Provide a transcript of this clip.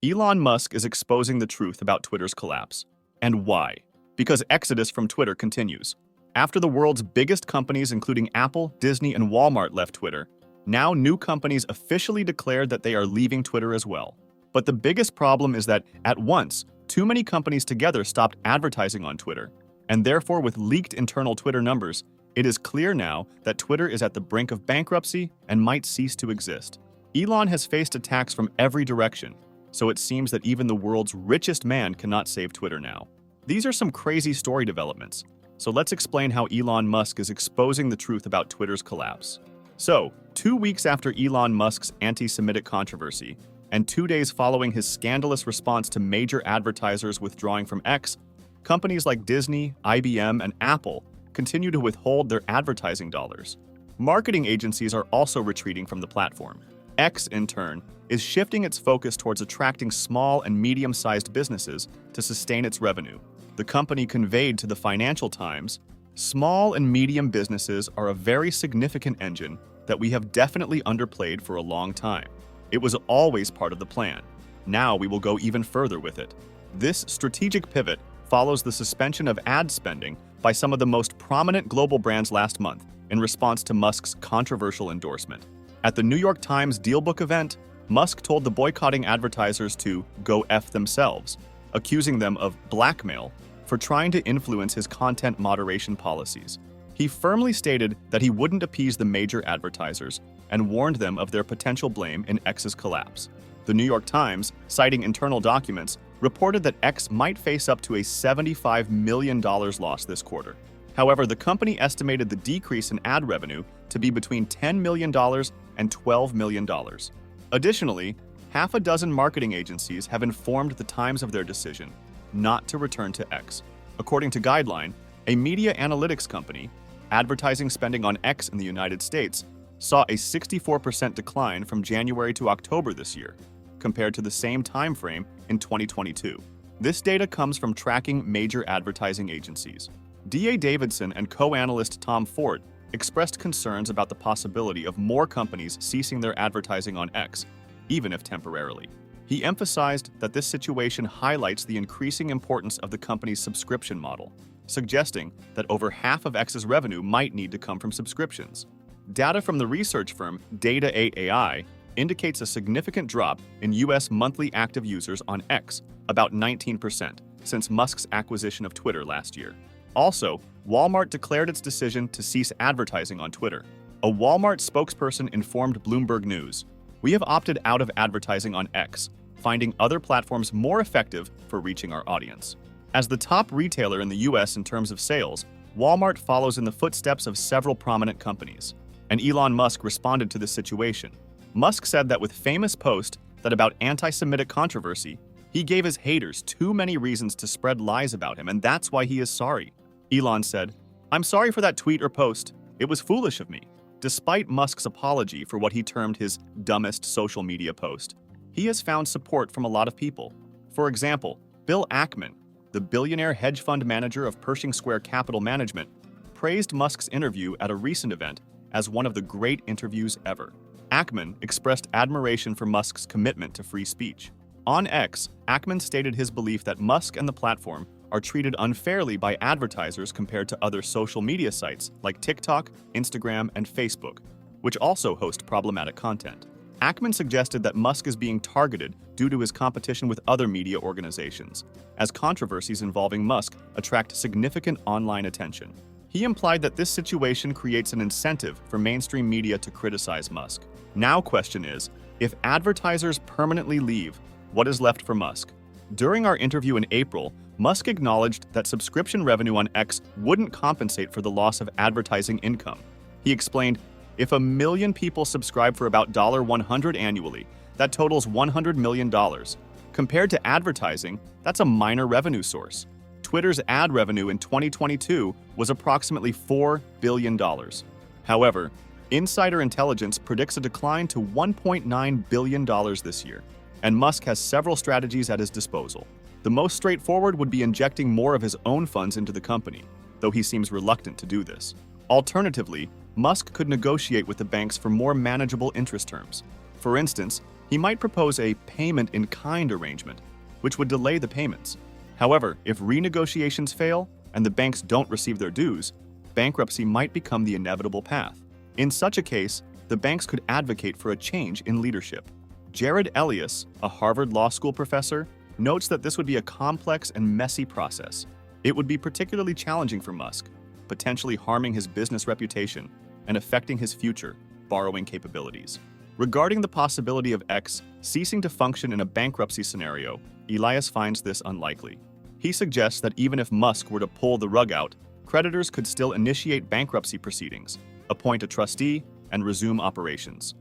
Elon Musk is exposing the truth about Twitter's collapse. And why? Because exodus from Twitter continues. After the world's biggest companies, including Apple, Disney, and Walmart, left Twitter, now new companies officially declared that they are leaving Twitter as well. But the biggest problem is that, at once, too many companies together stopped advertising on Twitter. And therefore, with leaked internal Twitter numbers, it is clear now that Twitter is at the brink of bankruptcy and might cease to exist. Elon has faced attacks from every direction, so it seems that even the world's richest man cannot save Twitter now. These are some crazy story developments, so let's explain how Elon Musk is exposing the truth about Twitter's collapse. So, 2 weeks after Elon Musk's anti-Semitic controversy, and 2 days following his scandalous response to major advertisers withdrawing from X, companies like Disney, IBM, and Apple continue to withhold their advertising dollars. Marketing agencies are also retreating from the platform. X, in turn, is shifting its focus towards attracting small and medium-sized businesses to sustain its revenue. The company conveyed to the Financial Times, "Small and medium businesses are a very significant engine that we have definitely underplayed for a long time. It was always part of the plan. Now we will go even further with it." This strategic pivot follows the suspension of ad spending by some of the most prominent global brands last month in response to Musk's controversial endorsement. At the New York Times Dealbook event, Musk told the boycotting advertisers to go F themselves, accusing them of blackmail for trying to influence his content moderation policies. He firmly stated that he wouldn't appease the major advertisers and warned them of their potential blame in X's collapse. The New York Times, citing internal documents, reported that X might face up to a $75 million loss this quarter. However, the company estimated the decrease in ad revenue to be between $10 million and $12 million. Additionally, half a dozen marketing agencies have informed the Times of their decision not to return to X. According to Guideline, a media analytics company, advertising spending on X in the United States saw a 64% decline from January to October this year, compared to the same time frame in 2022. This data comes from tracking major advertising agencies. D.A. Davidson and co-analyst Tom Ford expressed concerns about the possibility of more companies ceasing their advertising on X, even if temporarily. He emphasized that this situation highlights the increasing importance of the company's subscription model, suggesting that over half of X's revenue might need to come from subscriptions. Data from the research firm Data8AI indicates a significant drop in U.S. monthly active users on X, about 19%, since Musk's acquisition of Twitter last year. Also, Walmart declared its decision to cease advertising on Twitter. A Walmart spokesperson informed Bloomberg News, "We have opted out of advertising on X, finding other platforms more effective for reaching our audience." As the top retailer in the U.S. in terms of sales, Walmart follows in the footsteps of several prominent companies. And Elon Musk responded to this situation. Musk said that with famous post that about anti-Semitic controversy, he gave his haters too many reasons to spread lies about him, and that's why he is sorry. Elon said, "I'm sorry for that tweet or post. It was foolish of me." Despite Musk's apology for what he termed his dumbest social media post, he has found support from a lot of people. For example, Bill Ackman, the billionaire hedge fund manager of Pershing Square Capital Management, praised Musk's interview at a recent event as one of the great interviews ever. Ackman expressed admiration for Musk's commitment to free speech. On X, Ackman stated his belief that Musk and the platform are treated unfairly by advertisers compared to other social media sites like TikTok, Instagram, and Facebook, which also host problematic content. Ackman suggested that Musk is being targeted due to his competition with other media organizations, as controversies involving Musk attract significant online attention. He implied that this situation creates an incentive for mainstream media to criticize Musk. Now question is, if advertisers permanently leave, what is left for Musk? During our interview in April, Musk acknowledged that subscription revenue on X wouldn't compensate for the loss of advertising income. He explained, "If 1 million people subscribe for about $100 annually, that totals $100 million. Compared to advertising, that's a minor revenue source." Twitter's ad revenue in 2022 was approximately $4 billion. However, insider intelligence predicts a decline to $1.9 billion this year, and Musk has several strategies at his disposal. The most straightforward would be injecting more of his own funds into the company, though he seems reluctant to do this. Alternatively, Musk could negotiate with the banks for more manageable interest terms. For instance, He might propose a payment-in-kind arrangement, which would delay the payments. However, if renegotiations fail and the banks don't receive their dues, bankruptcy might become the inevitable path. In such a case, the banks could advocate for a change in leadership. Jared Elias, a Harvard Law School professor, notes that this would be a complex and messy process. It would be particularly challenging for Musk, potentially harming his business reputation and affecting his future borrowing capabilities. Regarding the possibility of X ceasing to function in a bankruptcy scenario, Elias finds this unlikely. He suggests that even if Musk were to pull the rug out, creditors could still initiate bankruptcy proceedings, appoint a trustee, and resume operations.